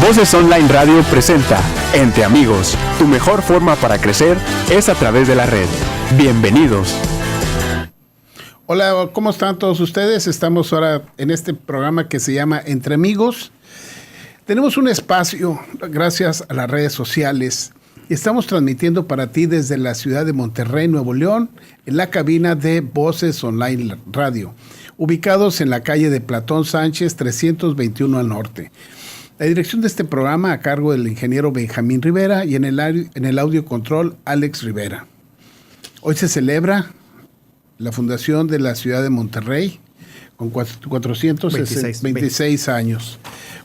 Voces Online Radio presenta Entre Amigos. Tu mejor forma para crecer es a través de la red. Bienvenidos. Hola, ¿cómo están todos ustedes? Estamos ahora en este programa que se llama Entre Amigos. Tenemos un espacio gracias a las redes sociales. Estamos transmitiendo para ti desde la ciudad de Monterrey, Nuevo León, en la cabina de Voces Online Radio, ubicados en la calle de Platón Sánchez, 321 al norte. La dirección de este programa a cargo del ingeniero Benjamín Rivera y en el audio control Alex Rivera. Hoy se celebra la fundación de la ciudad de Monterrey con 426 años.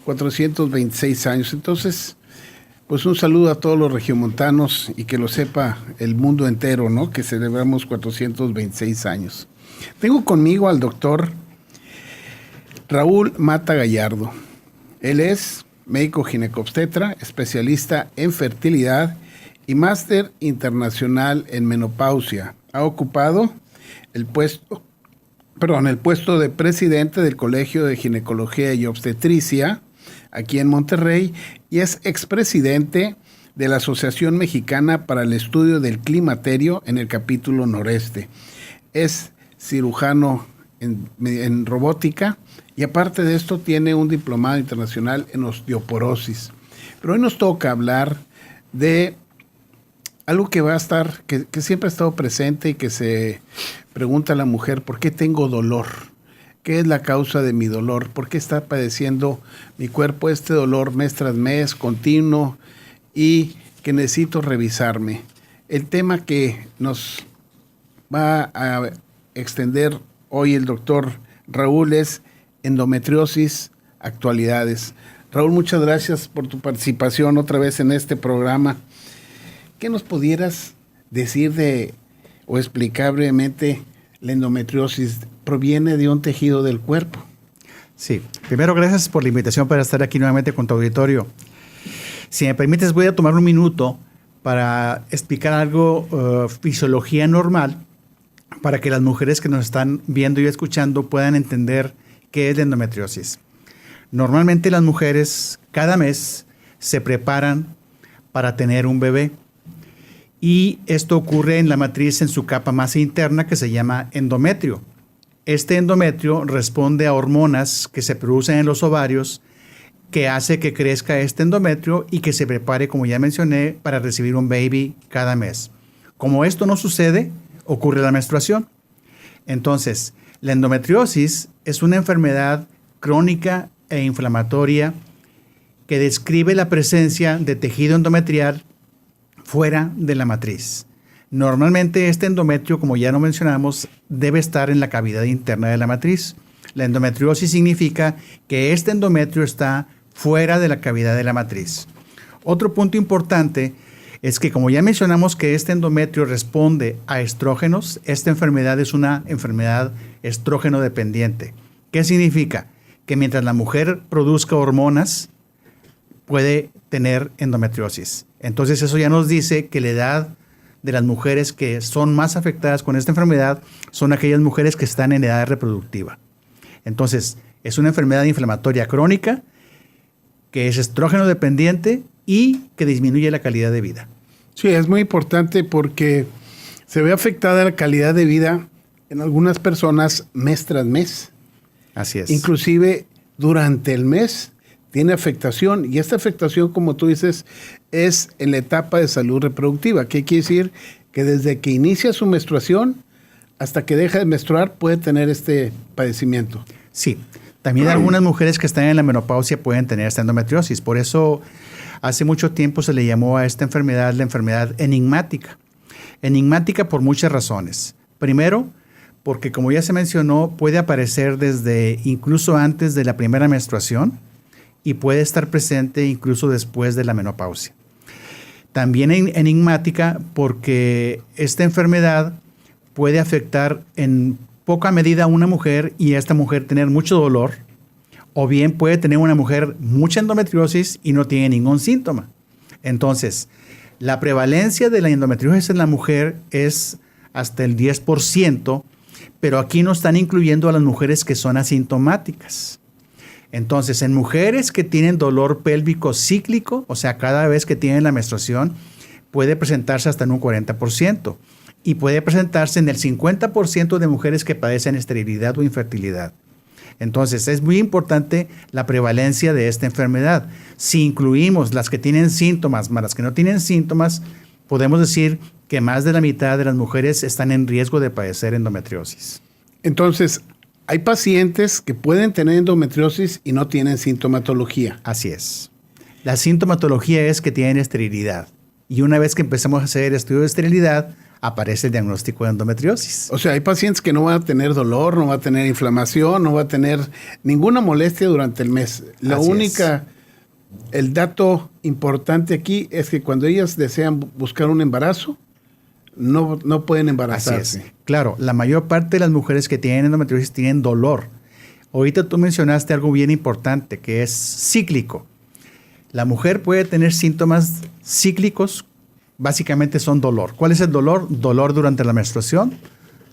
426 años. Entonces, pues un saludo a todos los regiomontanos y que lo sepa el mundo entero, ¿no? Que celebramos 426 años. Tengo conmigo al doctor Raúl Mata Gallardo. Él es médico ginecobstetra, especialista en fertilidad y máster internacional en menopausia. Ha ocupado el puesto de presidente del Colegio de Ginecología y Obstetricia aquí en Monterrey y es expresidente de la Asociación Mexicana para el Estudio del Climaterio en el capítulo noreste. Es cirujano en robótica y aparte de esto tiene un diplomado internacional en osteoporosis. Pero hoy nos toca hablar de algo que va a estar, que siempre ha estado presente y que se pregunta a la mujer: ¿por qué tengo dolor? ¿Qué es la causa de mi dolor? ¿Por qué está padeciendo mi cuerpo este dolor mes tras mes, continuo, y que necesito revisarme? El tema que nos va a extender hoy el doctor Raúl es endometriosis, actualidades. Raúl, muchas gracias por tu participación otra vez en este programa. ¿Qué nos pudieras decir o explicar brevemente? La endometriosis proviene de un tejido del cuerpo. Sí, primero gracias por la invitación para estar aquí nuevamente con tu auditorio. Si me permites, voy a tomar un minuto para explicar algo, fisiología normal, para que las mujeres que nos están viendo y escuchando puedan entender qué es la endometriosis. Normalmente las mujeres cada mes se preparan para tener un bebé. Y esto ocurre en la matriz en su capa más interna que se llama endometrio. Este endometrio responde a hormonas que se producen en los ovarios que hace que crezca este endometrio y que se prepare, como ya mencioné, para recibir un baby cada mes. Como esto no sucede, ocurre la menstruación. Entonces, la endometriosis es una enfermedad crónica e inflamatoria que describe la presencia de tejido endometrial fuera de la matriz. Normalmente este endometrio, como ya lo mencionamos, debe estar en la cavidad interna de la matriz. La endometriosis significa que este endometrio está fuera de la cavidad de la matriz. Otro punto importante es que, como ya mencionamos que este endometrio responde a estrógenos, esta enfermedad es una enfermedad estrógeno dependiente. ¿Qué significa? Que mientras la mujer produzca hormonas, puede tener endometriosis. Entonces eso ya nos dice que la edad de las mujeres que son más afectadas con esta enfermedad son aquellas mujeres que están en edad reproductiva. Entonces es una enfermedad inflamatoria crónica que es estrógeno dependiente y que disminuye la calidad de vida. Sí, es muy importante porque se ve afectada la calidad de vida en algunas personas mes tras mes. Así es. Inclusive durante el mes tiene afectación, y esta afectación, como tú dices, es en la etapa de salud reproductiva. ¿Qué quiere decir? Que desde que inicia su menstruación hasta que deja de menstruar puede tener este padecimiento. Sí, también algunas mujeres que están en la menopausia pueden tener esta endometriosis. Por eso hace mucho tiempo se le llamó a esta enfermedad la enfermedad enigmática. Enigmática por muchas razones. Primero, porque como ya se mencionó, puede aparecer desde incluso antes de la primera menstruación y puede estar presente incluso después de la menopausia. También enigmática porque esta enfermedad puede afectar en poca medida a una mujer y esta mujer tener mucho dolor, o bien puede tener una mujer mucha endometriosis y no tiene ningún síntoma. Entonces, la prevalencia de la endometriosis en la mujer es hasta el 10%, pero aquí no están incluyendo a las mujeres que son asintomáticas. Entonces, en mujeres que tienen dolor pélvico cíclico, o sea, cada vez que tienen la menstruación, puede presentarse hasta en un 40% y puede presentarse en el 50% de mujeres que padecen esterilidad o infertilidad. Entonces, es muy importante la prevalencia de esta enfermedad. Si incluimos las que tienen síntomas más las que no tienen síntomas, podemos decir que más de la mitad de las mujeres están en riesgo de padecer endometriosis. Entonces, hay pacientes que pueden tener endometriosis y no tienen sintomatología. Así es. La sintomatología es que tienen esterilidad. Y una vez que empezamos a hacer estudio de esterilidad, aparece el diagnóstico de endometriosis. O sea, hay pacientes que no van a tener dolor, no van a tener inflamación, no van a tener ninguna molestia durante el mes. La única, el dato importante aquí es que cuando ellas desean buscar un embarazo, no pueden embarazarse. Así es. Claro, la mayor parte de las mujeres que tienen endometriosis tienen dolor. Ahorita tú mencionaste algo bien importante, que es cíclico. La mujer puede tener síntomas cíclicos, básicamente son dolor. ¿Cuál es el dolor? Dolor durante la menstruación,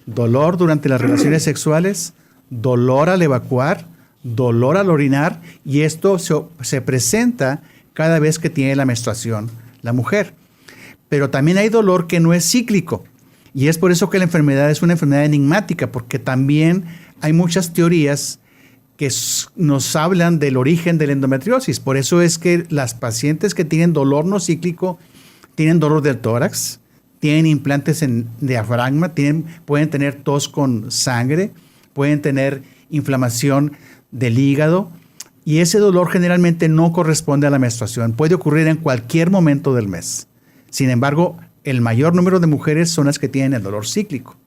dolor durante las relaciones sexuales, dolor al evacuar, dolor al orinar, y esto se presenta cada vez que tiene la menstruación la mujer. Pero también hay dolor que no es cíclico, y es por eso que la enfermedad es una enfermedad enigmática, porque también hay muchas teorías que nos hablan del origen de la endometriosis. Por eso es que las pacientes que tienen dolor no cíclico tienen dolor del tórax, tienen implantes en diafragma, pueden tener tos con sangre, pueden tener inflamación del hígado, y ese dolor generalmente no corresponde a la menstruación. Puede ocurrir en cualquier momento del mes. Sin embargo, el mayor número de mujeres son las que tienen el dolor cíclico.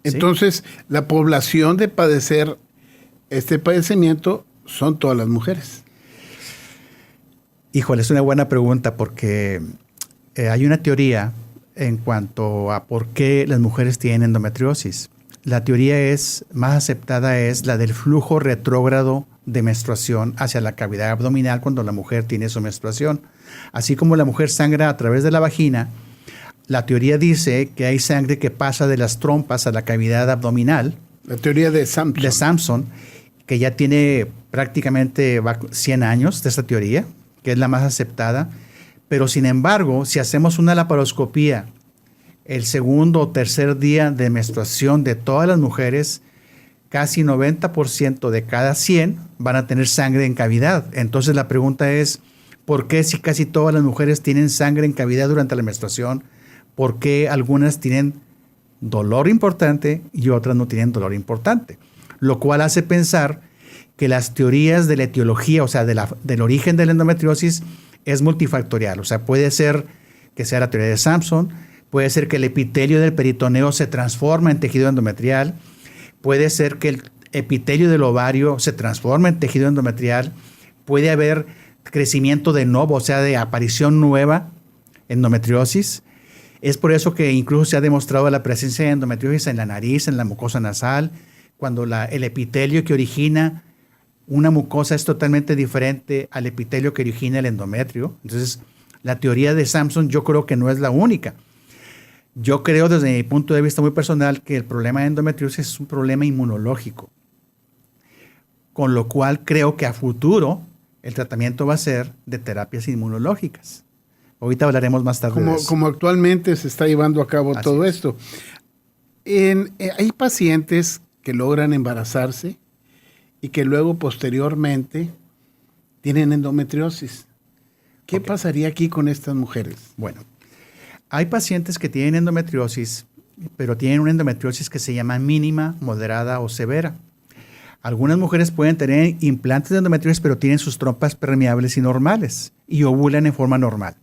Entonces, la población de padecer este padecimiento son todas las mujeres. Híjole, es una buena pregunta porque hay una teoría en cuanto a por qué las mujeres tienen endometriosis. La teoría más aceptada es la del flujo retrógrado de menstruación hacia la cavidad abdominal cuando la mujer tiene su menstruación. Así como la mujer sangra a través de la vagina, la teoría dice que hay sangre que pasa de las trompas a la cavidad abdominal. La teoría de Sampson. De Sampson, que ya tiene prácticamente 100 años de esta teoría, que es la más aceptada. Pero sin embargo, si hacemos una laparoscopía el segundo o tercer día de menstruación de todas las mujeres, casi 90% de cada 100 van a tener sangre en cavidad. Entonces la pregunta es, ¿por qué si casi todas las mujeres tienen sangre en cavidad durante la menstruación, por qué algunas tienen dolor importante y otras no tienen dolor importante? Lo cual hace pensar que las teorías de la etiología, o sea, del origen de la endometriosis, es multifactorial. O sea, puede ser que sea la teoría de Sampson, puede ser que el epitelio del peritoneo se transforma en tejido endometrial, puede ser que el epitelio del ovario se transforma en tejido endometrial, puede haber crecimiento de novo, o sea, de aparición nueva, endometriosis. Es por eso que incluso se ha demostrado la presencia de endometriosis en la nariz, en la mucosa nasal, cuando el epitelio que origina una mucosa es totalmente diferente al epitelio que origina el endometrio. Entonces, la teoría de Sampson yo creo que no es la única. Yo creo desde mi punto de vista muy personal que el problema de endometriosis es un problema inmunológico, con lo cual creo que a futuro el tratamiento va a ser de terapias inmunológicas. Ahorita hablaremos más tarde de eso. Como actualmente se está llevando a cabo todo esto. Hay pacientes que logran embarazarse y que luego posteriormente tienen endometriosis. ¿Qué pasaría aquí con estas mujeres? Bueno, hay pacientes que tienen endometriosis, pero tienen una endometriosis que se llama mínima, moderada o severa. Algunas mujeres pueden tener implantes de endometriosis, pero tienen sus trompas permeables y normales y ovulan en forma normal.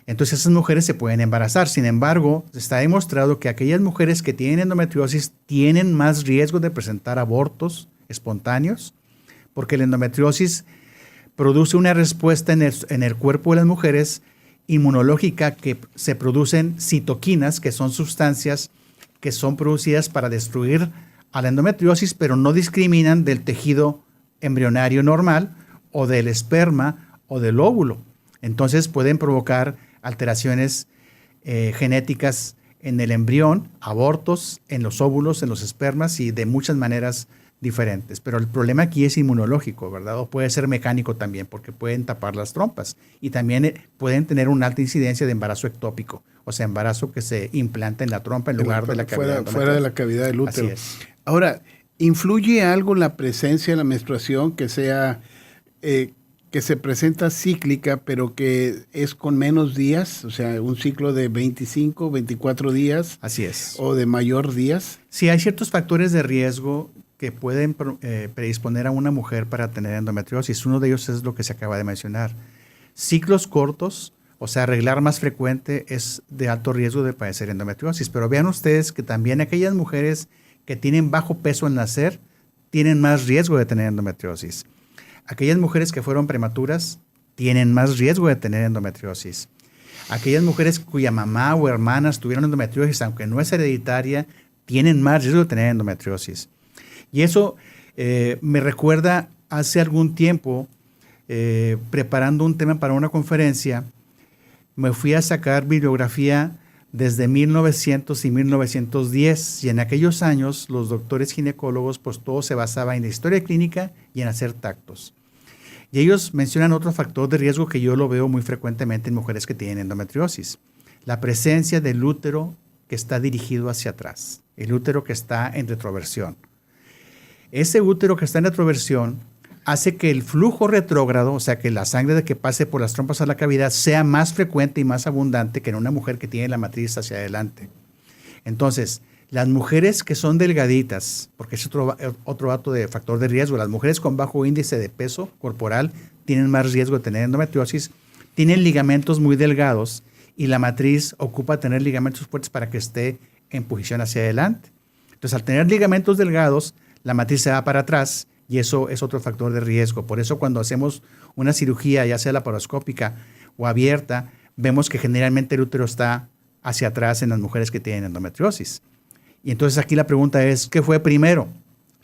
Entonces esas mujeres se pueden embarazar. Sin embargo, está demostrado que aquellas mujeres que tienen endometriosis tienen más riesgo de presentar abortos espontáneos, porque la endometriosis produce una respuesta en el cuerpo de las mujeres inmunológica, que se producen citoquinas, que son sustancias que son producidas para destruir a la endometriosis, pero no discriminan del tejido embrionario normal o del esperma o del óvulo. Entonces pueden provocar alteraciones genéticas en el embrión, abortos en los óvulos, en los espermas y de muchas maneras diferentes. Pero el problema aquí es inmunológico, ¿verdad? O puede ser mecánico también, porque pueden tapar las trompas. Y también pueden tener una alta incidencia de embarazo ectópico, o sea, embarazo que se implanta en la trompa en lugar de la cavidad. Fuera de la cavidad del útero. Así es. Ahora, ¿influye algo la presencia de la menstruación que sea... que se presenta cíclica, pero que es con menos días, o sea, un ciclo de 25, 24 días? Así es. ¿O de mayor días? Sí, hay ciertos factores de riesgo que pueden predisponer a una mujer para tener endometriosis. Uno de ellos es lo que se acaba de mencionar. Ciclos cortos, o sea, arreglar más frecuente, es de alto riesgo de padecer endometriosis. Pero vean ustedes que también aquellas mujeres que tienen bajo peso al nacer tienen más riesgo de tener endometriosis. Aquellas mujeres que fueron prematuras tienen más riesgo de tener endometriosis. Aquellas mujeres cuya mamá o hermanas tuvieron endometriosis, aunque no es hereditaria, tienen más riesgo de tener endometriosis. Y eso me recuerda hace algún tiempo, preparando un tema para una conferencia, me fui a sacar bibliografía desde 1900 y 1910, y en aquellos años los doctores ginecólogos, pues todo se basaba en la historia clínica y en hacer tactos. Y ellos mencionan otro factor de riesgo que yo lo veo muy frecuentemente en mujeres que tienen endometriosis: la presencia del útero que está dirigido hacia atrás, el útero que está en retroversión. Ese útero que está en retroversión hace que el flujo retrógrado, o sea, que la sangre que pase por las trompas a la cavidad, sea más frecuente y más abundante que en una mujer que tiene la matriz hacia adelante. Entonces, las mujeres que son delgaditas, porque es otro dato de factor de riesgo, las mujeres con bajo índice de peso corporal tienen más riesgo de tener endometriosis, tienen ligamentos muy delgados y la matriz ocupa tener ligamentos fuertes para que esté en posición hacia adelante. Entonces, al tener ligamentos delgados, la matriz se va para atrás y eso es otro factor de riesgo. Por eso cuando hacemos una cirugía, ya sea laparoscópica o abierta, vemos que generalmente el útero está hacia atrás en las mujeres que tienen endometriosis. Y entonces aquí la pregunta es, ¿qué fue primero?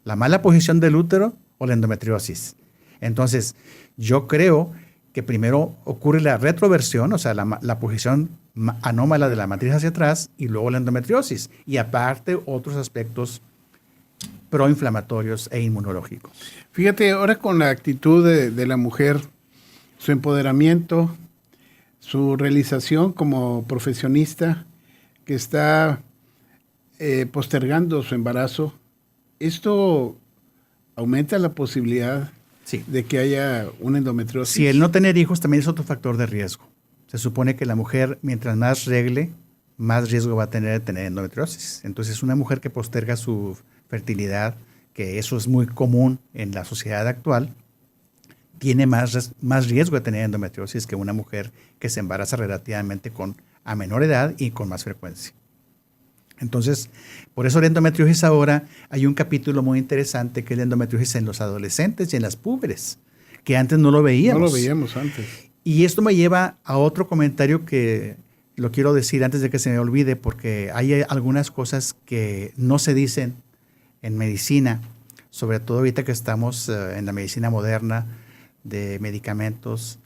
¿La mala posición del útero o la endometriosis? Entonces, yo creo que primero ocurre la retroversión, o sea, la posición anómala de la matriz hacia atrás, y luego la endometriosis. Y aparte, otros aspectos proinflamatorios e inmunológicos. Fíjate, ahora con la actitud de la mujer, su empoderamiento, su realización como profesionista, que está postergando su embarazo, ¿esto aumenta la posibilidad de que haya una endometriosis? Si el no tener hijos también es otro factor de riesgo. Se supone que la mujer, mientras más regle, más riesgo va a tener de tener endometriosis. Entonces, una mujer que posterga su fertilidad, que eso es muy común en la sociedad actual, tiene más riesgo de tener endometriosis que una mujer que se embaraza relativamente a menor edad y con más frecuencia. Entonces, por eso la endometriosis ahora hay un capítulo muy interesante que es la endometriosis en los adolescentes y en las púberes, que antes no lo veíamos. No lo veíamos antes. Y esto me lleva a otro comentario que lo quiero decir antes de que se me olvide, porque hay algunas cosas que no se dicen en medicina, sobre todo ahorita que estamos en la medicina moderna de medicamentos,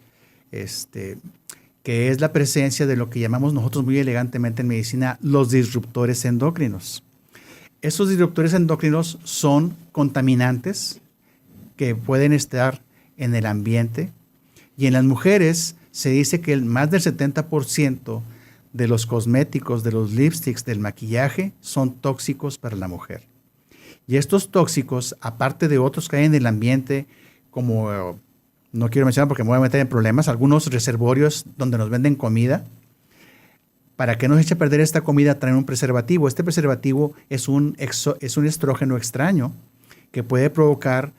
que es la presencia de lo que llamamos nosotros muy elegantemente en medicina los disruptores endocrinos. Esos disruptores endocrinos son contaminantes que pueden estar en el ambiente, y en las mujeres se dice que más del 70% de los cosméticos, de los lipsticks, del maquillaje, son tóxicos para la mujer. Y estos tóxicos, aparte de otros que hay en el ambiente, como no quiero mencionar porque me voy a meter en problemas, algunos reservorios donde nos venden comida, para que no se eche a perder esta comida traen un preservativo. Este preservativo es un estrógeno extraño que puede provocar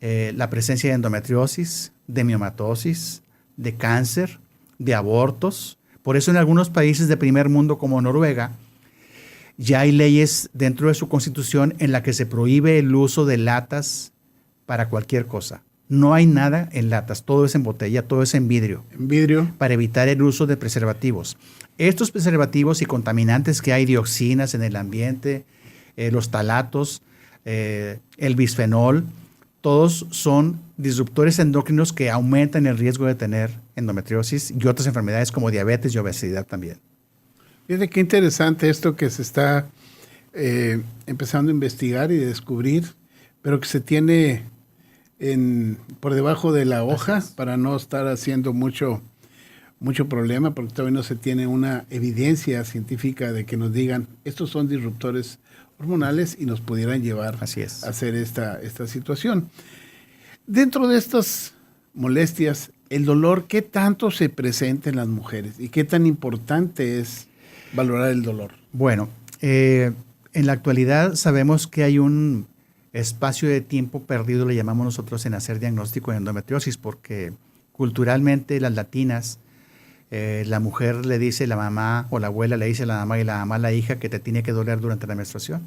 la presencia de endometriosis, de miomatosis, de cáncer, de abortos. Por eso en algunos países de primer mundo como Noruega, ya hay leyes dentro de su constitución en la que se prohíbe el uso de latas para cualquier cosa. No hay nada en latas, todo es en botella, todo es en vidrio. En vidrio. Para evitar el uso de preservativos. Estos preservativos y contaminantes que hay, dioxinas en el ambiente, los talatos, el bisfenol, todos son disruptores endocrinos que aumentan el riesgo de tener endometriosis y otras enfermedades como diabetes y obesidad también. Fíjate qué interesante esto que se está empezando a investigar y descubrir, pero que se tiene por debajo de la hoja para no estar haciendo mucho problema, porque todavía no se tiene una evidencia científica de que nos digan estos son disruptores hormonales y nos pudieran llevar a hacer esta situación. Dentro de estas molestias, el dolor, ¿qué tanto se presenta en las mujeres y qué tan importante es valorar el dolor? Bueno, en la actualidad sabemos que hay un espacio de tiempo perdido, le llamamos nosotros, en hacer diagnóstico de endometriosis, porque culturalmente las latinas, la mujer le dice, la mamá o la abuela le dice a la mamá y la mamá a la hija que te tiene que doler durante la menstruación.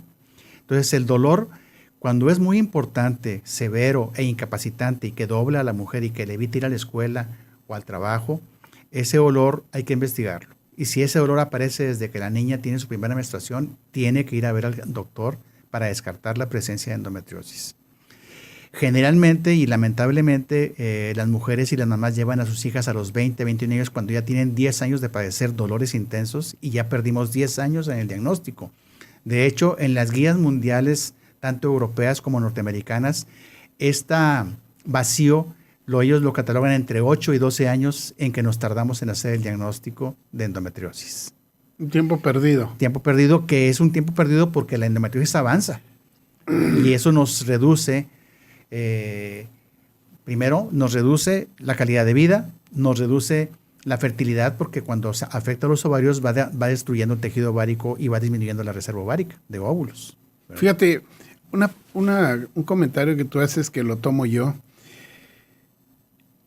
Entonces el dolor, cuando es muy importante, severo e incapacitante y que dobla a la mujer y que le evita ir a la escuela o al trabajo, ese dolor hay que investigarlo. Y si ese dolor aparece desde que la niña tiene su primera menstruación, tiene que ir a ver al doctor para descartar la presencia de endometriosis. Generalmente y lamentablemente las mujeres y las mamás llevan a sus hijas a los 20, 21 años cuando ya tienen 10 años de padecer dolores intensos y ya perdimos 10 años en el diagnóstico. De hecho, en las guías mundiales, tanto europeas como norteamericanas, este vacío ellos lo catalogan entre 8 y 12 años en que nos tardamos en hacer el diagnóstico de endometriosis. Un tiempo perdido. Tiempo perdido, que es un tiempo perdido porque la endometriosis avanza. Y eso nos reduce, primero, nos reduce la calidad de vida, nos reduce la fertilidad, porque cuando afecta a los ovarios va destruyendo el tejido ovárico y va disminuyendo la reserva ovárica de óvulos. ¿Verdad? Fíjate, un comentario que tú haces que lo tomo yo.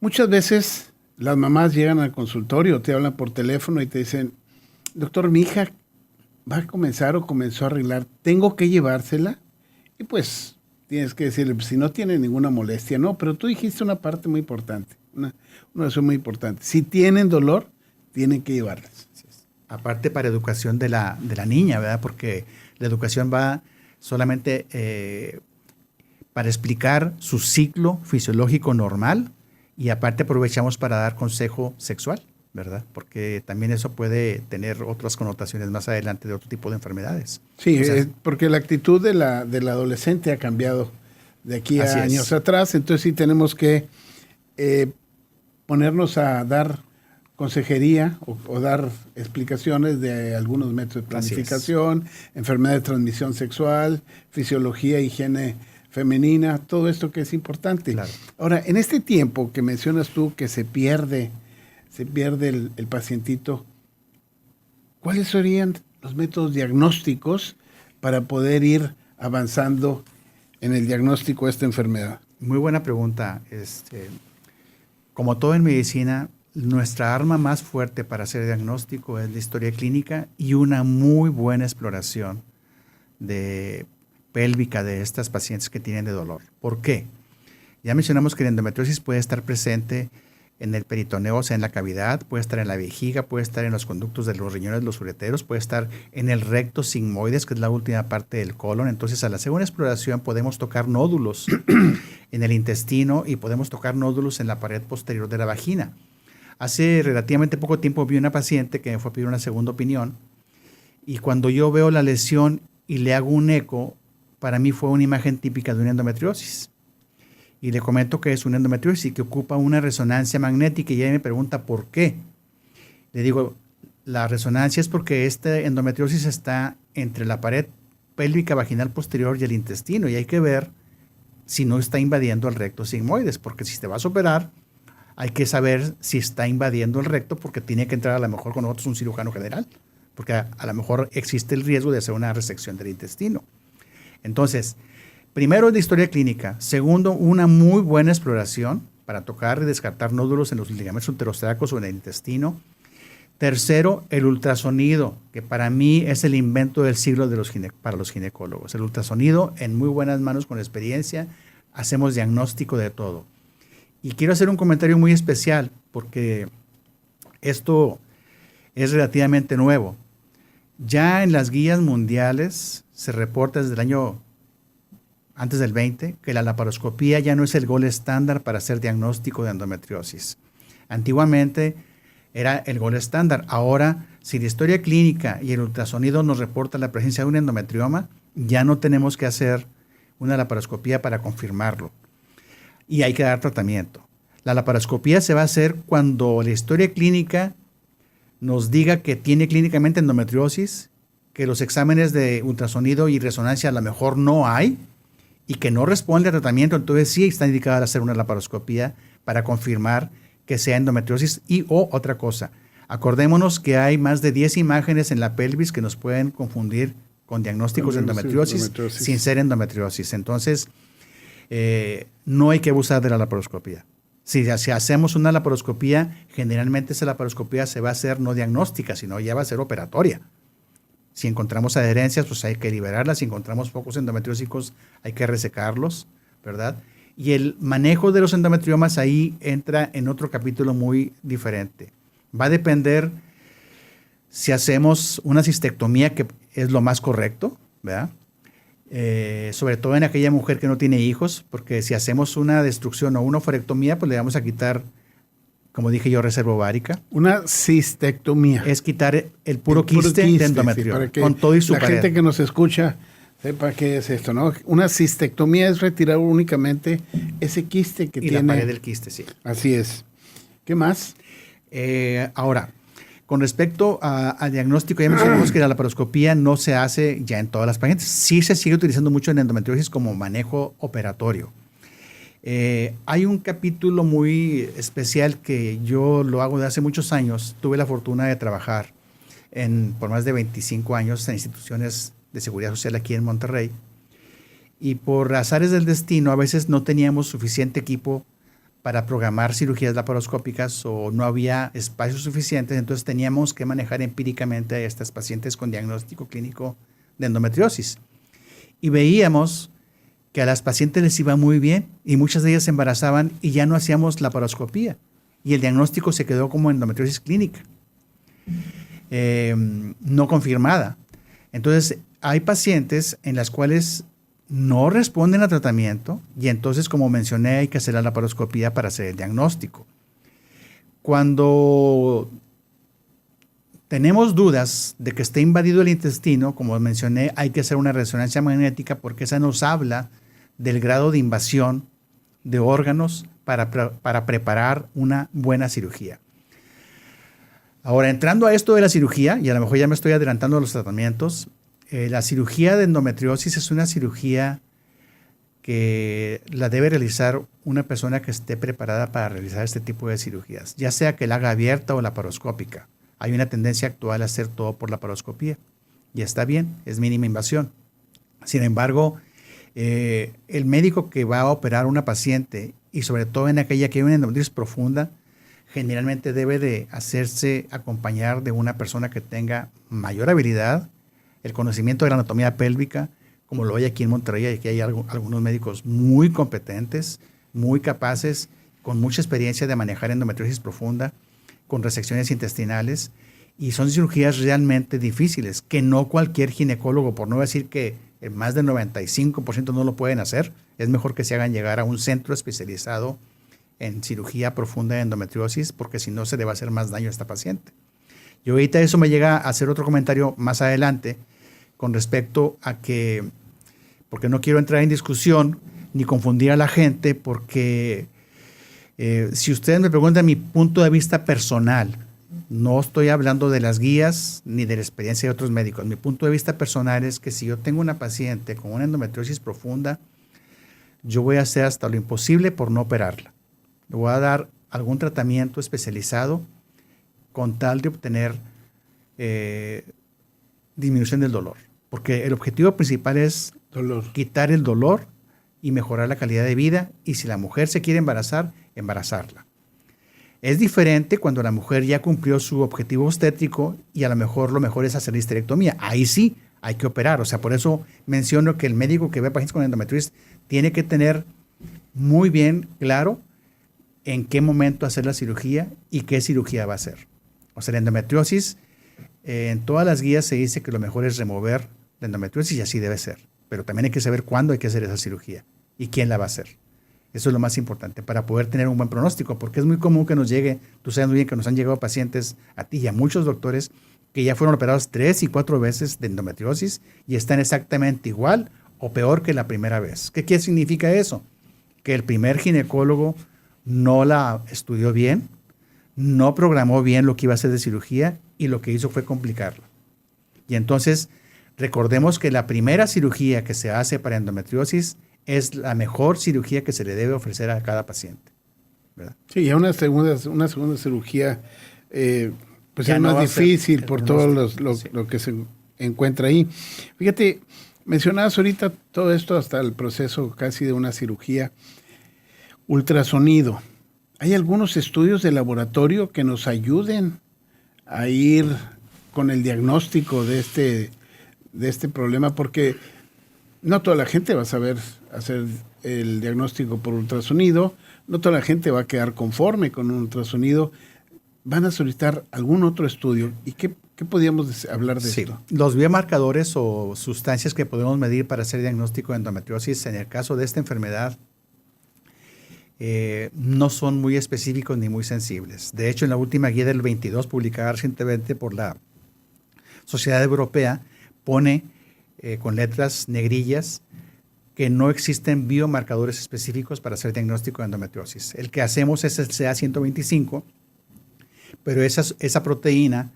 Muchas veces las mamás llegan al consultorio, te hablan por teléfono y te dicen, doctor, mi hija va a comenzar o comenzó a arreglar, ¿tengo que llevársela? Y pues tienes que decirle, pues, si no tiene ninguna molestia, no, pero tú dijiste una parte muy importante, una razón muy importante. Si tienen dolor, tienen que llevarlas. Aparte para educación de la niña, ¿verdad? Porque la educación va solamente para explicar su ciclo fisiológico normal y aparte aprovechamos para dar consejo sexual, ¿verdad? Porque también eso puede tener otras connotaciones más adelante de otro tipo de enfermedades. Sí, porque la actitud de la adolescente ha cambiado de aquí a años atrás, entonces sí tenemos que ponernos a dar consejería o dar explicaciones de algunos métodos de planificación, enfermedad de transmisión sexual, fisiología, higiene femenina, todo esto que es importante. Claro. Ahora, en este tiempo que mencionas tú que se pierde el pacientito, ¿cuáles serían los métodos diagnósticos para poder ir avanzando en el diagnóstico de esta enfermedad? Muy buena pregunta. Como todo en medicina, nuestra arma más fuerte para hacer diagnóstico es la historia clínica y una muy buena exploración pélvica de estas pacientes que tienen de dolor. ¿Por qué? Ya mencionamos que la endometriosis puede estar presente en el peritoneo, o sea, en la cavidad, puede estar en la vejiga, puede estar en los conductos de los riñones, los ureteros, puede estar en el recto sigmoides, que es la última parte del colon. Entonces, al hacer una exploración podemos tocar nódulos en el intestino y podemos tocar nódulos en la pared posterior de la vagina. Hace relativamente poco tiempo vi una paciente que me fue a pedir una segunda opinión y cuando yo veo la lesión y le hago un eco, para mí fue una imagen típica de una endometriosis. Y le comento que es una endometriosis y que ocupa una resonancia magnética y ella me pregunta ¿por qué? Le digo, la resonancia es porque esta endometriosis está entre la pared pélvica vaginal posterior y el intestino y hay que ver si no está invadiendo el recto sigmoides, porque si te vas a operar hay que saber si está invadiendo el recto porque tiene que entrar a lo mejor con nosotros un cirujano general, porque a lo mejor existe el riesgo de hacer una resección del intestino. Entonces, primero, la historia clínica. Segundo, una muy buena exploración para tocar y descartar nódulos en los ligamentos uterostáticos o en el intestino. Tercero, el ultrasonido, que para mí es el invento del siglo para los ginecólogos. El ultrasonido, en muy buenas manos, con experiencia, hacemos diagnóstico de todo. Y quiero hacer un comentario muy especial, porque esto es relativamente nuevo. Ya en las guías mundiales se reporta desde el año antes del 20, que la laparoscopía ya no es el gold estándar para hacer diagnóstico de endometriosis. Antiguamente era el gold estándar. Ahora, si la historia clínica y el ultrasonido nos reporta la presencia de un endometrioma, ya no tenemos que hacer una laparoscopía para confirmarlo. Y hay que dar tratamiento. La laparoscopía se va a hacer cuando la historia clínica nos diga que tiene clínicamente endometriosis, que los exámenes de ultrasonido y resonancia a lo mejor no hay y que no responde al tratamiento, entonces sí está indicado hacer una laparoscopía para confirmar que sea endometriosis y o otra cosa. Acordémonos que hay más de 10 imágenes en la pelvis que nos pueden confundir con diagnósticos de endometriosis sin ser endometriosis. Entonces, no hay que abusar de la laparoscopía. Si hacemos una laparoscopía, generalmente esa laparoscopía se va a hacer no diagnóstica, sino ya va a ser operatoria. Si encontramos adherencias, pues hay que liberarlas. Si encontramos focos endometriósicos, hay que resecarlos, ¿verdad? Y el manejo de los endometriomas ahí entra en otro capítulo muy diferente. Va a depender si hacemos una cistectomía, que es lo más correcto, ¿verdad? Sobre todo en aquella mujer que no tiene hijos, porque si hacemos una destrucción o una ovarectomía, pues le vamos a quitar, como dije yo, reserva ovárica. Una cistectomía. Es quitar el puro quiste de endometrio, sí, con todo y su la pared. Gente que nos escucha sepa qué es esto, ¿no? Una cistectomía es retirar únicamente ese quiste que tiene. Y la pared del quiste, sí. Así es. ¿Qué más? Ahora, con respecto al diagnóstico, ya mencionamos que la laparoscopía no se hace ya en todas las pacientes. Sí se sigue utilizando mucho en endometriosis como manejo operatorio. Hay un capítulo muy especial que yo lo hago de hace muchos años. Tuve la fortuna de trabajar por más de 25 años en instituciones de seguridad social aquí en Monterrey. Y por azares del destino, a veces no teníamos suficiente equipo para programar cirugías laparoscópicas o no había espacios suficientes, entonces teníamos que manejar empíricamente a estas pacientes con diagnóstico clínico de endometriosis. Y veíamos que a las pacientes les iba muy bien y muchas de ellas se embarazaban y ya no hacíamos laparoscopía y el diagnóstico se quedó como endometriosis clínica, no confirmada. Entonces hay pacientes en las cuales no responden al tratamiento y entonces, como mencioné, hay que hacer la laparoscopía para hacer el diagnóstico. Cuando tenemos dudas de que esté invadido el intestino, como mencioné, hay que hacer una resonancia magnética porque esa nos habla del grado de invasión de órganos para preparar una buena cirugía. Ahora, entrando a esto de la cirugía, y a lo mejor ya me estoy adelantando a los tratamientos, la cirugía de endometriosis es una cirugía que la debe realizar una persona que esté preparada para realizar este tipo de cirugías, ya sea que la haga abierta o laparoscópica. Hay una tendencia actual a hacer todo por laparoscopía y está bien, es mínima invasión. Sin embargo, el médico que va a operar a una paciente y sobre todo en aquella que hay una endometriosis profunda, generalmente debe de hacerse acompañar de una persona que tenga mayor habilidad, el conocimiento de la anatomía pélvica, como lo hay aquí en Monterrey. Aquí hay algunos médicos muy competentes, muy capaces, con mucha experiencia de manejar endometriosis profunda, con resecciones intestinales, y son cirugías realmente difíciles, que no cualquier ginecólogo, por no decir que más del 95% no lo pueden hacer. Es mejor que se hagan llegar a un centro especializado en cirugía profunda de endometriosis, porque si no se le va a hacer más daño a esta paciente. Y ahorita eso me llega a hacer otro comentario más adelante con respecto a que, porque no quiero entrar en discusión ni confundir a la gente, porque si ustedes me preguntan mi punto de vista personal, no estoy hablando de las guías ni de la experiencia de otros médicos. Mi punto de vista personal es que si yo tengo una paciente con una endometriosis profunda, yo voy a hacer hasta lo imposible por no operarla. Le voy a dar algún tratamiento especializado con tal de obtener disminución del dolor. Porque el objetivo principal es quitar el dolor y mejorar la calidad de vida. Y si la mujer se quiere embarazar, embarazarla. Es diferente cuando la mujer ya cumplió su objetivo obstétrico y a lo mejor es hacer la histerectomía. Ahí sí hay que operar. O sea, por eso menciono que el médico que ve pacientes con endometriosis tiene que tener muy bien claro en qué momento hacer la cirugía y qué cirugía va a hacer. O sea, la endometriosis, en todas las guías se dice que lo mejor es remover la endometriosis y así debe ser. Pero también hay que saber cuándo hay que hacer esa cirugía y quién la va a hacer. Eso es lo más importante para poder tener un buen pronóstico, porque es muy común que nos llegue, tú sabes muy bien que nos han llegado pacientes a ti y a muchos doctores que ya fueron operados 3 y 4 veces de endometriosis y están exactamente igual o peor que la primera vez. ¿Qué significa eso? Que el primer ginecólogo no la estudió bien, no programó bien lo que iba a hacer de cirugía y lo que hizo fue complicarlo. Y entonces, recordemos que la primera cirugía que se hace para endometriosis es la mejor cirugía que se le debe ofrecer a cada paciente, ¿verdad? Sí, ya una segunda cirugía pues Ya es no va más a ser difícil el por todo diagnóstico, lo que se encuentra ahí. Fíjate, mencionabas ahorita todo esto hasta el proceso casi de una cirugía. Ultrasonido. ¿Hay algunos estudios de laboratorio que nos ayuden a ir con el diagnóstico de este problema? Porque no toda la gente va a saber hacer el diagnóstico por ultrasonido, no toda la gente va a quedar conforme con un ultrasonido. ¿Van a solicitar algún otro estudio? ¿Y qué podríamos hablar de esto? Los biomarcadores o sustancias que podemos medir para hacer diagnóstico de endometriosis en el caso de esta enfermedad no son muy específicos ni muy sensibles. De hecho, en la última guía del 22, publicada recientemente por la Sociedad Europea, pone con letras negrillas que no existen biomarcadores específicos para hacer diagnóstico de endometriosis. El que hacemos es el CA125, pero esa proteína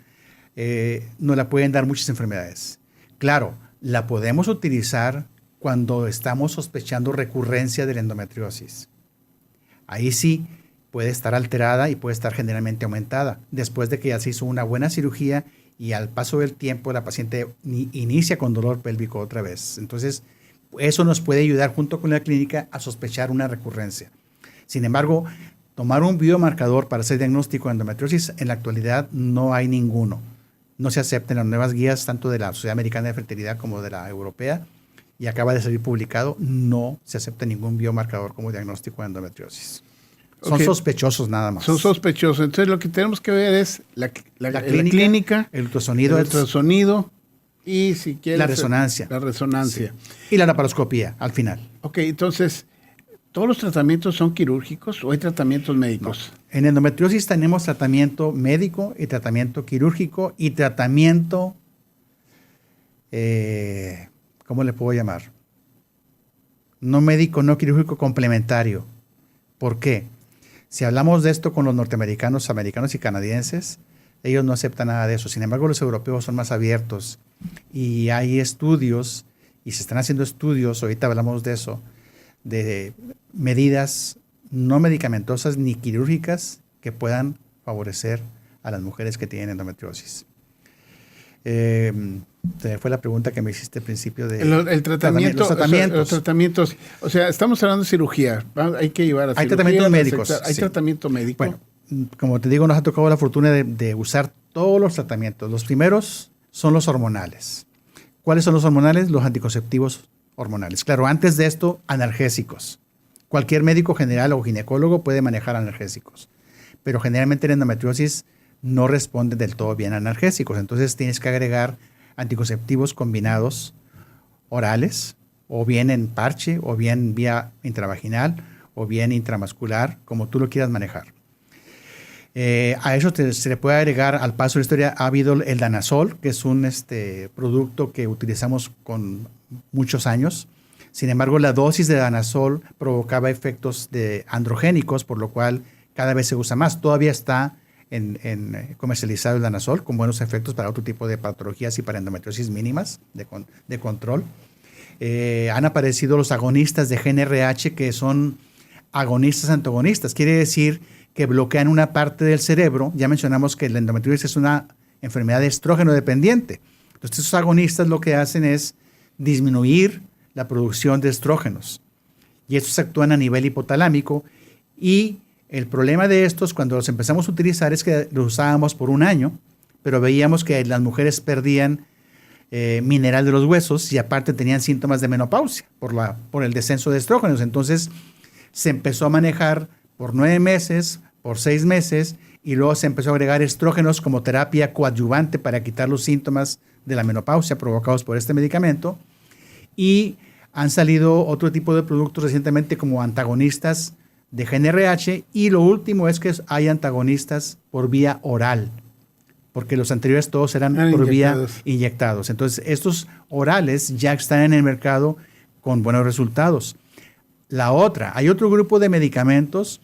no la pueden dar muchas enfermedades. Claro, la podemos utilizar cuando estamos sospechando recurrencia de la endometriosis. Ahí sí puede estar alterada y puede estar generalmente aumentada. Después de que ya se hizo una buena cirugía y al paso del tiempo la paciente inicia con dolor pélvico otra vez. Entonces, eso nos puede ayudar junto con la clínica a sospechar una recurrencia. Sin embargo, tomar un biomarcador para hacer diagnóstico de endometriosis, en la actualidad no hay ninguno. No se aceptan las nuevas guías, tanto de la Sociedad Americana de Fertilidad como de la Europea, y acaba de salir publicado, no se acepta ningún biomarcador como diagnóstico de endometriosis. Son sospechosos nada más. Son sospechosos. Entonces lo que tenemos que ver es la clínica, el ultrasonido, y si quieres la resonancia. La resonancia. Sí. Y la laparoscopía al final. Ok, entonces, ¿todos los tratamientos son quirúrgicos o hay tratamientos médicos? No. En endometriosis tenemos tratamiento médico y tratamiento quirúrgico y tratamiento, ¿cómo le puedo llamar? No médico, no quirúrgico, complementario. ¿Por qué? Si hablamos de esto con los norteamericanos, americanos y canadienses, ellos no aceptan nada de eso. Sin embargo, los europeos son más abiertos y hay estudios, y se están haciendo estudios, ahorita hablamos de eso, de medidas no medicamentosas ni quirúrgicas que puedan favorecer a las mujeres que tienen endometriosis. Fue la pregunta que me hiciste al principio de el tratamiento, los tratamientos. Los tratamientos, o sea, estamos hablando de cirugía, hay que llevar a cirugía. Hay tratamientos médicos. Hay sí. tratamiento médico. Bueno, como te digo, nos ha tocado la fortuna de usar todos los tratamientos. Los primeros son los hormonales. ¿Cuáles son los hormonales? Los anticonceptivos hormonales. Claro, antes de esto, analgésicos. Cualquier médico general o ginecólogo puede manejar analgésicos, pero generalmente la endometriosis no responde del todo bien a analgésicos. Entonces tienes que agregar anticonceptivos combinados orales, o bien en parche, o bien vía intravaginal, o bien intramuscular, como tú lo quieras manejar. A eso se le puede agregar, al paso de la historia, ha habido el danazol, que es un producto que utilizamos con muchos años. Sin embargo, la dosis de danazol provocaba efectos androgénicos, por lo cual cada vez se usa más. Todavía está comercializado el danazol con buenos efectos para otro tipo de patologías y para endometriosis mínimas de control. Han aparecido los agonistas de GnRH, que son agonistas antagonistas. Quiere decir que bloquean una parte del cerebro. Ya mencionamos que la endometriosis es una enfermedad de estrógeno dependiente. Entonces, esos agonistas lo que hacen es disminuir la producción de estrógenos. Y estos actúan a nivel hipotalámico. Y el problema de estos, cuando los empezamos a utilizar, es que los usábamos por un año, pero veíamos que las mujeres perdían mineral de los huesos y aparte tenían síntomas de menopausia por el descenso de estrógenos. Entonces, se empezó a manejar por 9 meses, por 6 meses, y luego se empezó a agregar estrógenos como terapia coadyuvante para quitar los síntomas de la menopausia provocados por este medicamento. Y han salido otro tipo de productos recientemente como antagonistas de GnRH, y lo último es que hay antagonistas por vía oral, porque los anteriores todos eran por vía inyectados. Entonces, estos orales ya están en el mercado con buenos resultados. La otra, hay otro grupo de medicamentos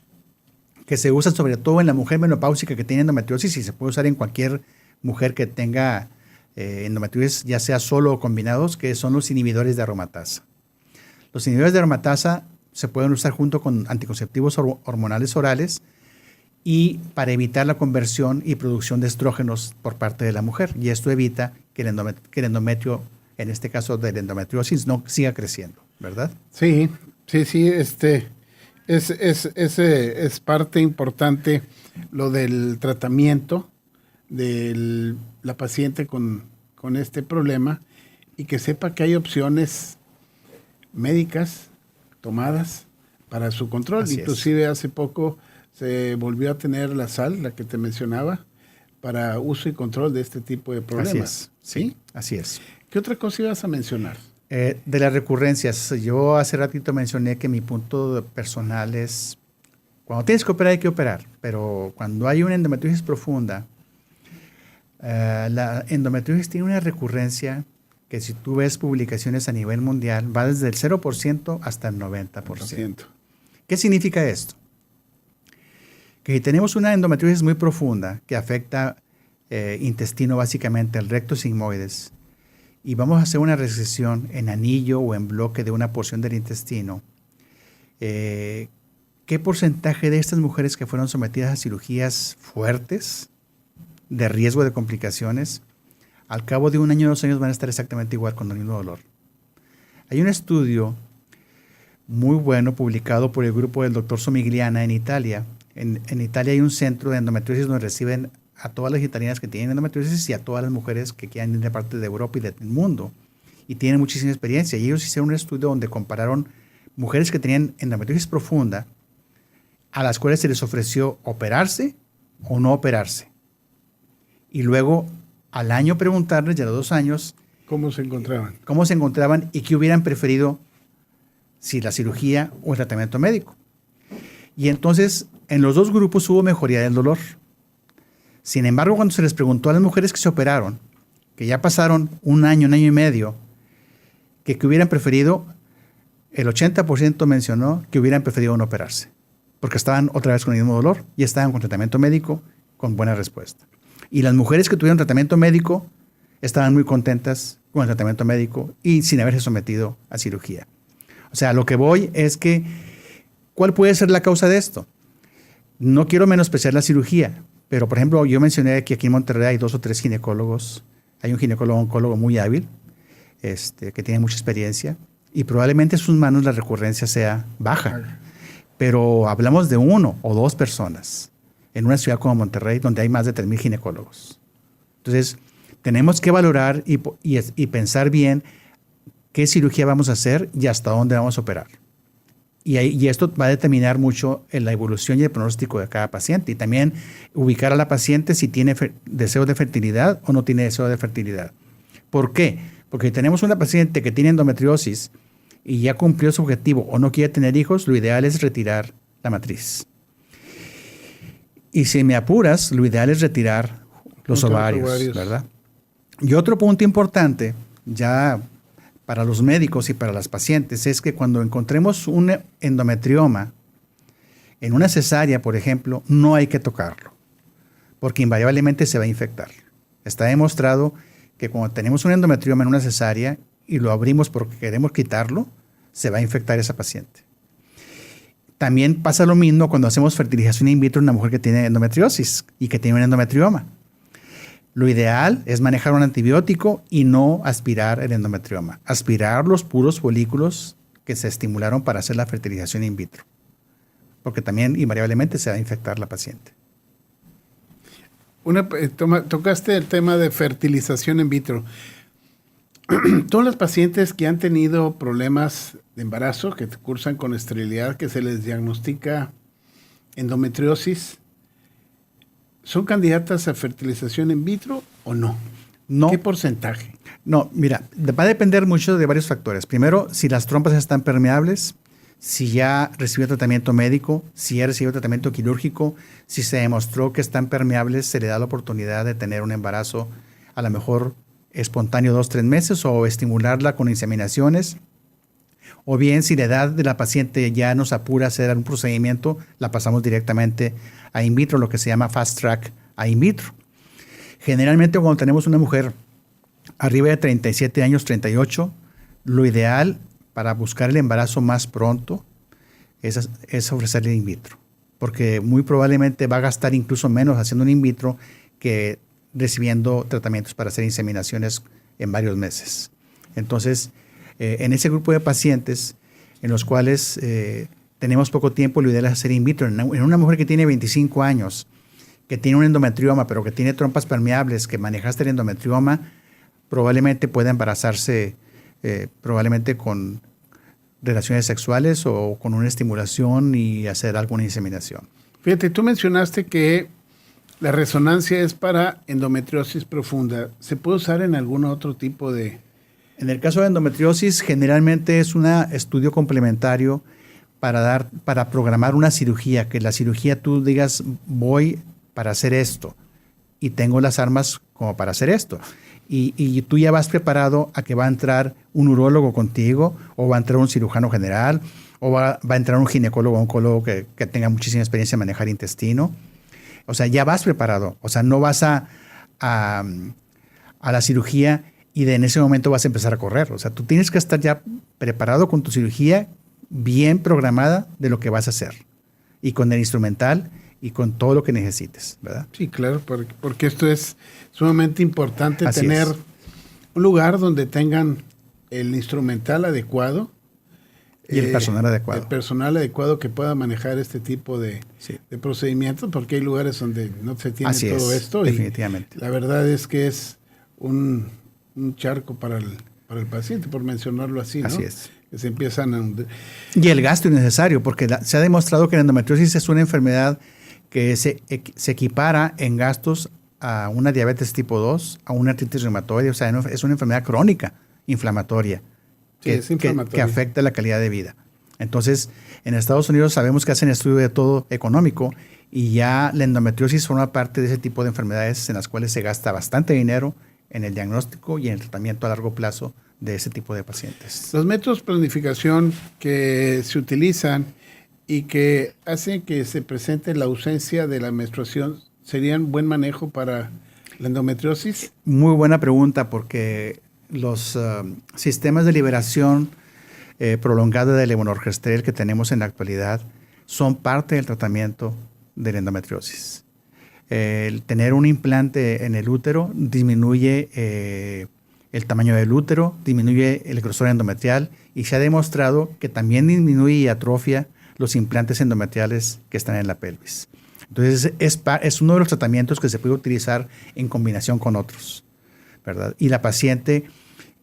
que se usan sobre todo en la mujer menopáusica que tiene endometriosis y se puede usar en cualquier mujer que tenga endometriosis, ya sea solo o combinados, que son los inhibidores de aromatasa. Los inhibidores de aromatasa se pueden usar junto con anticonceptivos hormonales orales y para evitar la conversión y producción de estrógenos por parte de la mujer. Y esto evita que el endometrio, en este caso de la endometriosis, no siga creciendo, ¿verdad? Sí. Es parte importante lo del tratamiento de la paciente con este problema y que sepa que hay opciones médicas tomadas para su control. Así Inclusive hace poco se volvió a tener la sal, la que te mencionaba, para uso y control de este tipo de problemas. Sí, así es. ¿Qué otra cosa ibas a mencionar? De las recurrencias, yo hace ratito mencioné que mi punto personal es, cuando tienes que operar hay que operar, pero cuando hay una endometriosis profunda, la endometriosis tiene una recurrencia que si tú ves publicaciones a nivel mundial, va desde el 0% hasta el 90%. ¿Qué significa esto? Que si tenemos una endometriosis muy profunda que afecta intestino básicamente, el recto sigmoides, y vamos a hacer una resección en anillo o en bloque de una porción del intestino, ¿qué porcentaje de estas mujeres que fueron sometidas a cirugías fuertes, de riesgo de complicaciones, al cabo de 1 año o 2 años van a estar exactamente igual con el mismo dolor? Hay un estudio muy bueno publicado por el grupo del doctor Somigliana en Italia. En Italia hay un centro de endometriosis donde reciben a todas las italianas que tienen endometriosis y a todas las mujeres que quieran ir de parte de Europa y del mundo. Y tienen muchísima experiencia. Y ellos hicieron un estudio donde compararon mujeres que tenían endometriosis profunda, a las cuales se les ofreció operarse o no operarse. Y luego, al año preguntarles, ya a los 2 años, ¿Cómo se encontraban? cómo se encontraban y qué hubieran preferido, si la cirugía o el tratamiento médico. Y entonces, en los 2 grupos hubo mejoría del dolor. Sin embargo, cuando se les preguntó a las mujeres que se operaron, que ya pasaron 1 año, 1 año y medio, que hubieran preferido, el 80% mencionó que hubieran preferido no operarse, porque estaban otra vez con el mismo dolor y estaban con tratamiento médico con buena respuesta. Y las mujeres que tuvieron tratamiento médico estaban muy contentas con el tratamiento médico y sin haberse sometido a cirugía. O sea, lo que voy es que, ¿cuál puede ser la causa de esto? No quiero menospreciar la cirugía, pero por ejemplo, yo mencioné que aquí en Monterrey hay 2 o 3 ginecólogos. Hay un ginecólogo-oncólogo muy hábil, que tiene mucha experiencia, y probablemente en sus manos la recurrencia sea baja. Pero hablamos de 1 o 2 personas en una ciudad como Monterrey, donde hay más de 3,000 ginecólogos. Entonces, tenemos que valorar y pensar bien qué cirugía vamos a hacer y hasta dónde vamos a operar. Y esto va a determinar mucho en la evolución y el pronóstico de cada paciente. Y también ubicar a la paciente si tiene deseo de fertilidad o no tiene deseo de fertilidad. ¿Por qué? Porque si tenemos una paciente que tiene endometriosis y ya cumplió su objetivo o no quiere tener hijos, lo ideal es retirar la matriz. Y si me apuras, lo ideal es retirar los ovarios, ¿verdad? Y otro punto importante, ya para los médicos y para las pacientes, es que cuando encontremos un endometrioma en una cesárea, por ejemplo, no hay que tocarlo, porque invariablemente se va a infectar. Está demostrado que cuando tenemos un endometrioma en una cesárea y lo abrimos porque queremos quitarlo, se va a infectar esa paciente. También pasa lo mismo cuando hacemos fertilización in vitro en una mujer que tiene endometriosis y que tiene un endometrioma. Lo ideal es manejar un antibiótico y no aspirar el endometrioma. Aspirar los puros folículos que se estimularon para hacer la fertilización in vitro. Porque también invariablemente se va a infectar la paciente. Tocaste el tema de fertilización in vitro. Todas las pacientes que han tenido problemas de embarazo, que cursan con esterilidad, que se les diagnostica endometriosis, ¿son candidatas a fertilización in vitro o no? No. ¿Qué porcentaje? No, mira, va a depender mucho de varios factores. Primero, si las trompas están permeables, si ya recibió tratamiento médico, si ya recibió tratamiento quirúrgico, si se demostró que están permeables, se le da la oportunidad de tener un embarazo a lo mejor espontáneo 2-3 meses o estimularla con inseminaciones O bien, si la edad de la paciente ya nos apura a hacer un procedimiento, la pasamos directamente a in vitro, lo que se llama fast track a in vitro. Generalmente cuando tenemos una mujer arriba de 37 años, 38, lo ideal para buscar el embarazo más pronto es ofrecerle in vitro, porque muy probablemente va a gastar incluso menos haciendo un in vitro que recibiendo tratamientos para hacer inseminaciones en varios meses. Entonces, en ese grupo de pacientes en los cuales tenemos poco tiempo, lo ideal es hacer in vitro. En una mujer que tiene 25 años, que tiene un endometrioma, pero que tiene trompas permeables, que manejaste el endometrioma, probablemente pueda embarazarse probablemente con relaciones sexuales o con una estimulación y hacer alguna inseminación. Fíjate, tú mencionaste que la resonancia es para endometriosis profunda. ¿Se puede usar en algún otro tipo de...? En el caso de endometriosis, generalmente es un estudio complementario para programar una cirugía, que la cirugía tú digas, voy para hacer esto y tengo las armas como para hacer esto. Y tú ya vas preparado a que va a entrar un urólogo contigo, o va a entrar un cirujano general, o va a entrar un ginecólogo o oncólogo que tenga muchísima experiencia en manejar intestino. O sea, ya vas preparado. O sea, no vas a la cirugía y en ese momento vas a empezar a correr. O sea, tú tienes que estar ya preparado con tu cirugía bien programada de lo que vas a hacer. Y con el instrumental y con todo lo que necesites, ¿verdad? Sí, claro, porque esto es sumamente importante. Así tener es. un lugar donde tengan el instrumental adecuado. Y el personal adecuado. El personal adecuado que pueda manejar este tipo de procedimientos, porque hay lugares donde no se tiene Así todo es, esto. definitivamente. Y la verdad es que es un charco para el paciente, por mencionarlo así, ¿no? Así es. Que se empiezan a hundir. Y el gasto innecesario, porque se ha demostrado que la endometriosis es una enfermedad que se equipara en gastos a una diabetes tipo 2, a una artritis reumatoide. O sea, es una enfermedad crónica, inflamatoria, Sí, es inflamatoria. que afecta la calidad de vida. Entonces, en Estados Unidos sabemos que hacen estudio de todo económico y ya la endometriosis forma parte de ese tipo de enfermedades en las cuales se gasta bastante dinero en el diagnóstico y en el tratamiento a largo plazo de ese tipo de pacientes. Los métodos de planificación que se utilizan y que hacen que se presente la ausencia de la menstruación, ¿serían buen manejo para la endometriosis? Muy buena pregunta, porque los sistemas de liberación prolongada de levonorgestrel que tenemos en la actualidad son parte del tratamiento de la endometriosis. El tener un implante en el útero disminuye el tamaño del útero, disminuye el grosor endometrial y se ha demostrado que también disminuye y atrofia los implantes endometriales que están en la pelvis. Entonces es uno de los tratamientos que se puede utilizar en combinación con otros, ¿verdad? Y la paciente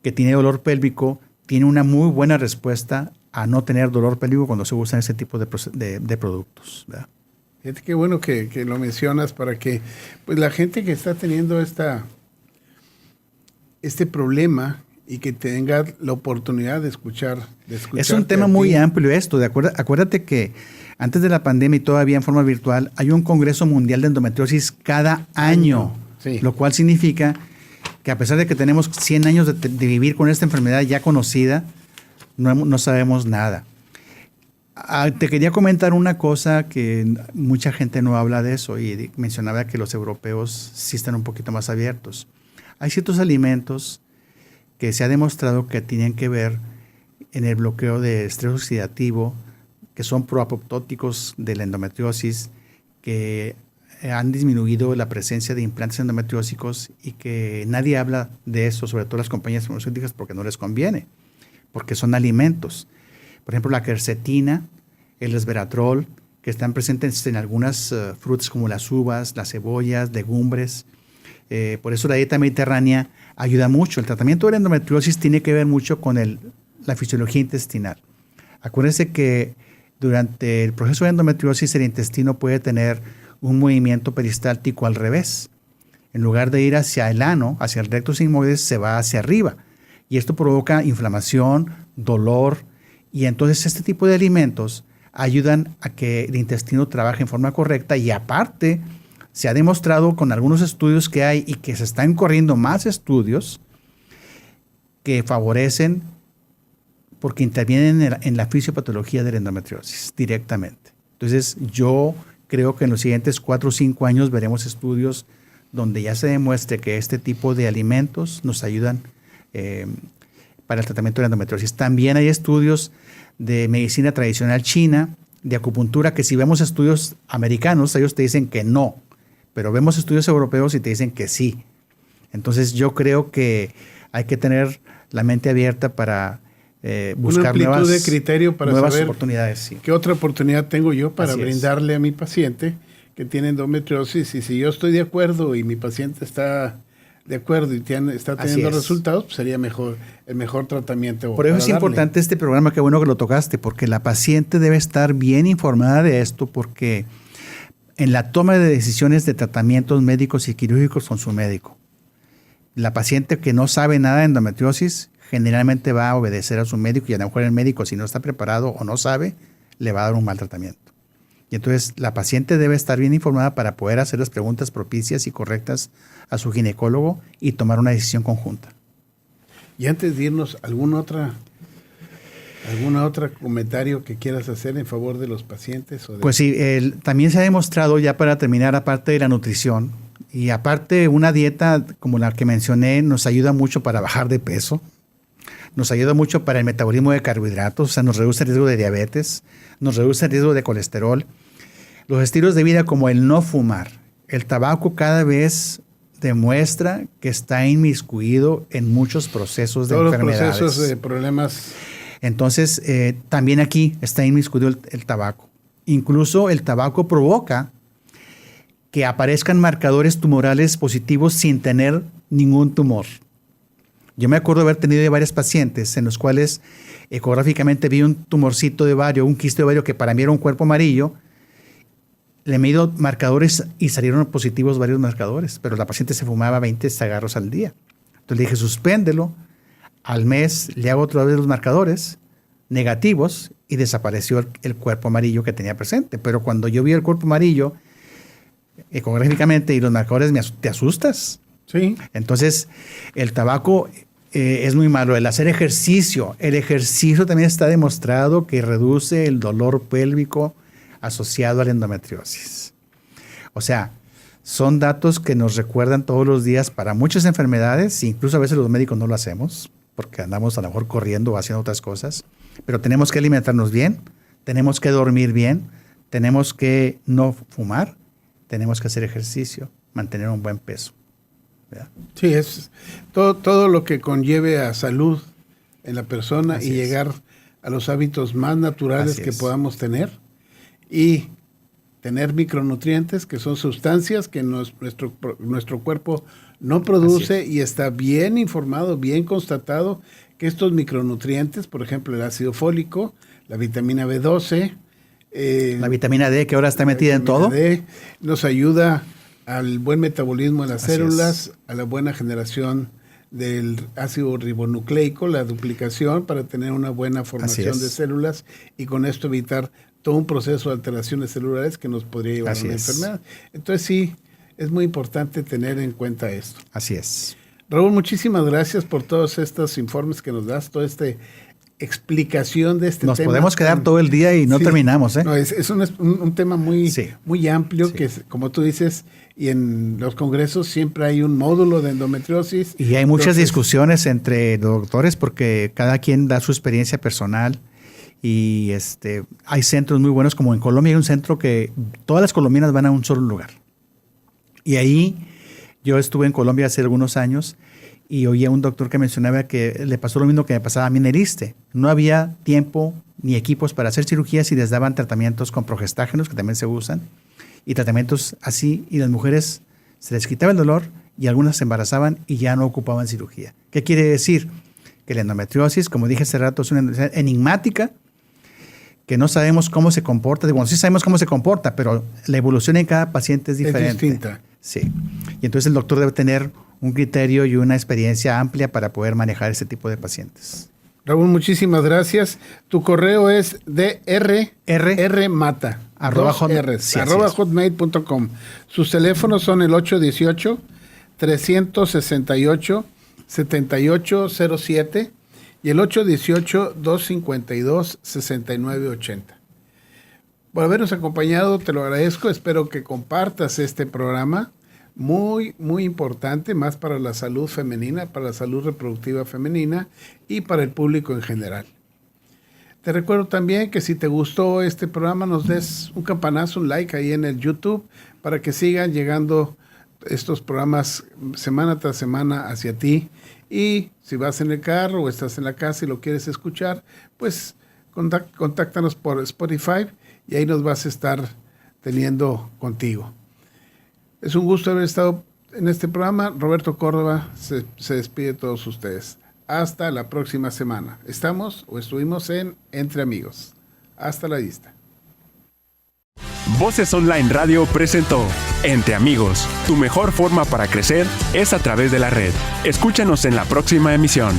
que tiene dolor pélvico tiene una muy buena respuesta a no tener dolor pélvico cuando se usan ese tipo de productos, ¿verdad? Fíjate qué bueno que lo mencionas para que pues la gente que está teniendo este problema y que tenga la oportunidad de escuchar. Es un tema muy amplio esto. Acuérdate que antes de la pandemia y todavía en forma virtual hay un Congreso Mundial de Endometriosis cada año, sí. Lo cual significa que a pesar de que tenemos 100 años de vivir con esta enfermedad ya conocida, no sabemos nada. Te quería comentar una cosa que mucha gente no habla de eso y mencionaba que los europeos sí están un poquito más abiertos. Hay ciertos alimentos que se ha demostrado que tienen que ver en el bloqueo de estrés oxidativo, que son proapoptóticos de la endometriosis, que han disminuido la presencia de implantes endometriósicos y que nadie habla de eso, sobre todo las compañías farmacéuticas, porque no les conviene, porque son alimentos. Por ejemplo, la quercetina, el resveratrol, que están presentes en algunas frutas como las uvas, las cebollas, legumbres. Por eso la dieta mediterránea ayuda mucho. El tratamiento de la endometriosis tiene que ver mucho con la fisiología intestinal. Acuérdense que durante el proceso de endometriosis el intestino puede tener un movimiento peristáltico al revés. En lugar de ir hacia el ano, hacia el recto sigmoides, se va hacia arriba. Y esto provoca inflamación, dolor. Y entonces este tipo de alimentos ayudan a que el intestino trabaje en forma correcta y aparte se ha demostrado con algunos estudios que hay y que se están corriendo más estudios que favorecen porque intervienen en la fisiopatología de la endometriosis directamente. Entonces, yo creo que en los siguientes 4 o 5 años veremos estudios donde ya se demuestre que este tipo de alimentos nos ayudan para el tratamiento de la endometriosis. También hay estudios de medicina tradicional china, de acupuntura, que si vemos estudios americanos, ellos te dicen que no, pero vemos estudios europeos y te dicen que sí. Entonces yo creo que hay que tener la mente abierta para buscar una amplitud nuevas, de criterio para nuevas saber oportunidades. Sí. qué otra oportunidad tengo yo para Así es. brindarle a mi paciente que tiene endometriosis, y si yo estoy de acuerdo y mi paciente está de acuerdo y está teniendo resultados, pues sería el mejor tratamiento. Por eso es importante este programa, qué bueno que lo tocaste, porque la paciente debe estar bien informada de esto, porque en la toma de decisiones de tratamientos médicos y quirúrgicos con su médico, la paciente que no sabe nada de endometriosis generalmente va a obedecer a su médico, y a lo mejor el médico, si no está preparado o no sabe, le va a dar un mal tratamiento. Y entonces la paciente debe estar bien informada para poder hacer las preguntas propicias y correctas a su ginecólogo y tomar una decisión conjunta. Y antes de irnos, ¿algún otro comentario que quieras hacer en favor de los pacientes? Pues sí, también se ha demostrado, ya para terminar, aparte de la nutrición, y aparte una dieta como la que mencioné nos ayuda mucho para bajar de peso, nos ayuda mucho para el metabolismo de carbohidratos, o sea, nos reduce el riesgo de diabetes, nos reduce el riesgo de colesterol. Los estilos de vida como el no fumar, el tabaco cada vez demuestra que está inmiscuido en muchos procesos de enfermedades. Todos los procesos de problemas. Entonces, también aquí está inmiscuido el tabaco. Incluso el tabaco provoca que aparezcan marcadores tumorales positivos sin tener ningún tumor. Yo me acuerdo de haber tenido varias pacientes en los cuales ecográficamente vi un tumorcito de ovario, un quiste de ovario que para mí era un cuerpo amarillo. Le mido marcadores y salieron positivos varios marcadores, pero la paciente se fumaba 20 cigarros al día. Entonces le dije, suspéndelo. Al mes le hago otra vez los marcadores negativos y desapareció el cuerpo amarillo que tenía presente. Pero cuando yo vi el cuerpo amarillo ecográficamente y los marcadores, te asustas. Sí. Entonces, el tabaco es muy malo. El hacer ejercicio. El ejercicio también está demostrado que reduce el dolor pélvico asociado a la endometriosis. O sea, son datos que nos recuerdan todos los días para muchas enfermedades, incluso a veces los médicos no lo hacemos, porque andamos a lo mejor corriendo o haciendo otras cosas, pero tenemos que alimentarnos bien, tenemos que dormir bien, tenemos que no fumar, tenemos que hacer ejercicio, mantener un buen peso. ¿Verdad? Sí, es todo lo que conlleve a salud en la persona y llegar a los hábitos más naturales que podamos tener, y tener micronutrientes, que son sustancias que nuestro cuerpo no produce, y está bien informado, bien constatado que estos micronutrientes, por ejemplo el ácido fólico, la vitamina B12, la vitamina D, que ahora está metida en todo, nos ayuda al buen metabolismo de las células, a la buena generación del ácido ribonucleico, la duplicación para tener una buena formación de células, y con esto evitar todo un proceso de alteraciones celulares que nos podría llevar a una enfermedad. Entonces sí, es muy importante tener en cuenta esto. Así es. Raúl, muchísimas gracias por todos estos informes que nos das, toda esta explicación de este tema. Nos podemos quedar todo el día y no terminamos. No, es un tema muy amplio que, como tú dices, y en los congresos siempre hay un módulo de endometriosis. Y hay muchas discusiones entre doctores porque cada quien da su experiencia personal. Y hay centros muy buenos, como en Colombia hay un centro que todas las colombianas van a un solo lugar. Y ahí yo estuve en Colombia hace algunos años y oí a un doctor que mencionaba que le pasó lo mismo que me pasaba a mí en el ISSSTE. No había tiempo ni equipos para hacer cirugías y les daban tratamientos con progestágenos, que también se usan, y tratamientos así, y las mujeres se les quitaba el dolor y algunas se embarazaban y ya no ocupaban cirugía. ¿Qué quiere decir? Que la endometriosis, como dije hace rato, es una enfermedad enigmática, que no sabemos cómo se comporta. Bueno, sí sabemos cómo se comporta, pero la evolución en cada paciente es diferente. Es distinta. Sí. Y entonces el doctor debe tener un criterio y una experiencia amplia para poder manejar este tipo de pacientes. Raúl, muchísimas gracias. Tu correo es drmata @hotmail.com. Sus teléfonos son el 818-368-7807 y el 818-252-6980. Por habernos acompañado, te lo agradezco. Espero que compartas este programa muy, muy importante, más para la salud femenina, para la salud reproductiva femenina y para el público en general. Te recuerdo también que si te gustó este programa, nos des un campanazo, un like ahí en el YouTube para que sigan llegando estos programas semana tras semana hacia ti. Y si vas en el carro o estás en la casa y lo quieres escuchar, pues contáctanos por Spotify y ahí nos vas a estar teniendo contigo. Es un gusto haber estado en este programa. Roberto Córdoba se despide de todos ustedes. Hasta la próxima semana. Estuvimos en Entre Amigos. Hasta la vista. Voces Online Radio presentó Entre Amigos. Tu mejor forma para crecer es a través de la red. Escúchanos en la próxima emisión.